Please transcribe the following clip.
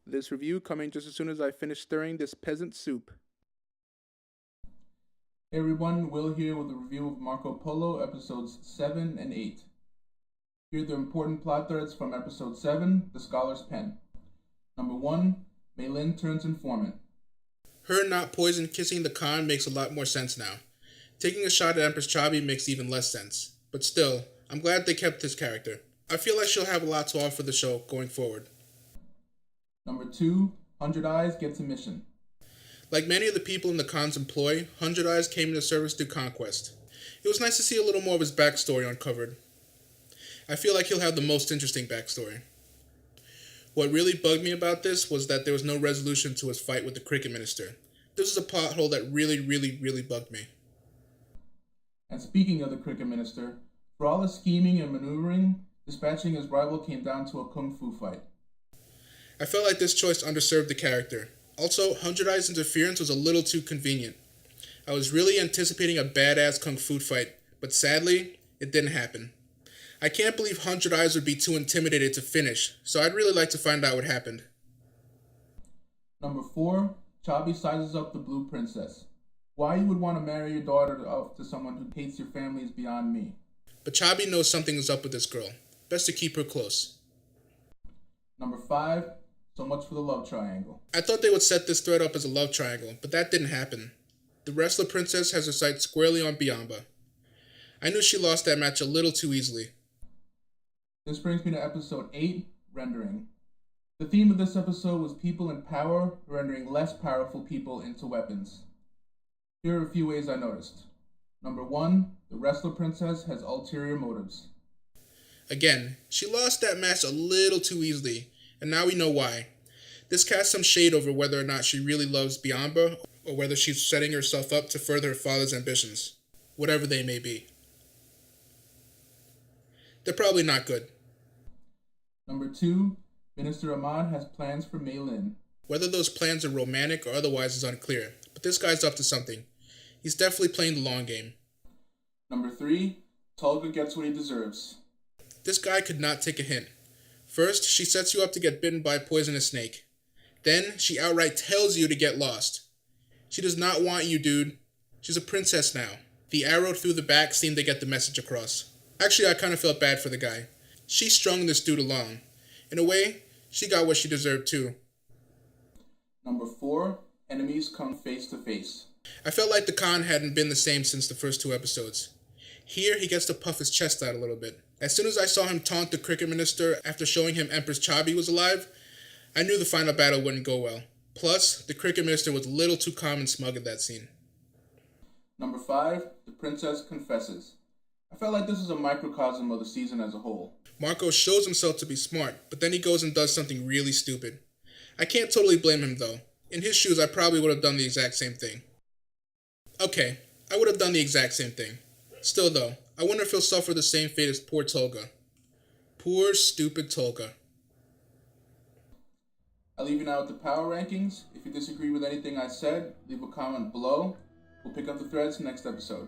This review coming just as soon as I finish stirring this peasant soup. Hey everyone, Will here with a review of Marco Polo episodes 7 and 8. Here are the important plot threads from episode 7, The Scholar's Pen. Number 1, Mei Lin turns informant. Her not poison kissing the Khan makes a lot more sense now. Taking a shot at Empress Chabi makes even less sense. But still, I'm glad they kept this character. I feel like she'll have a lot to offer the show going forward. Number 2, Hundred Eyes gets a mission. Like many of the people in the Khan's employ, Hundred Eyes came into service through conquest. It was nice to see a little more of his backstory uncovered. I feel like he'll have the most interesting backstory. What really bugged me about this was that there was no resolution to his fight with the cricket minister. This is a plot hole that really bugged me. And speaking of the cricket minister, for all his scheming and maneuvering, dispatching his rival came down to a kung fu fight. I felt like this choice underserved the character. Also, Hundred Eyes' interference was a little too convenient. I was really anticipating a badass kung fu fight, but sadly, it didn't happen. I can't believe Hundred Eyes would be too intimidated to finish, so I'd really like to find out what happened. Number 4, Chabi sizes up the Blue Princess. Why you would want to marry your daughter off to someone who hates your family is beyond me. But Chabi knows something is up with this girl. Best to keep her close. Number 5, so much for the love triangle. I thought they would set this thread up as a love triangle, but that didn't happen. The wrestler princess has her sights squarely on Biamba. I knew she lost that match a little too easily. This brings me to episode 8, Rendering. The theme of this episode was people in power rendering less powerful people into weapons. Here are a few ways I noticed. Number 1, the wrestler princess has ulterior motives. Again, she lost that match a little too easily, and now we know why. This casts some shade over whether or not she really loves Biamba, or whether she's setting herself up to further her father's ambitions, whatever they may be. They're probably not good. Number 2, Minister Ahmad has plans for Mei Lin. Whether those plans are romantic or otherwise is unclear, but this guy's up to something. He's definitely playing the long game. Number 3, Tolga gets what he deserves. This guy could not take a hint. First, she sets you up to get bitten by a poisonous snake. Then, she outright tells you to get lost. She does not want you, dude. She's a princess now. The arrow through the back seemed to get the message across. Actually, I kind of felt bad for the guy. She strung this dude along. In a way, she got what she deserved too. Number 4, enemies come face to face. I felt like the Khan hadn't been the same since the first 2 episodes. Here, he gets to puff his chest out a little bit. As soon as I saw him taunt the cricket minister after showing him Empress Chabi was alive, I knew the final battle wouldn't go well. Plus, the cricket minister was a little too calm and smug at that scene. Number 5, the princess confesses. I felt like this is a microcosm of the season as a whole. Marco shows himself to be smart, but then he goes and does something really stupid. I can't totally blame him though. In his shoes, I probably would have done the exact same thing. Okay, I would have done the exact same thing. Still though, I wonder if he'll suffer the same fate as poor Tolga. Poor, stupid Tolga. I'll leave you now with the power rankings. If you disagree with anything I said, leave a comment below. We'll pick up the threads next episode.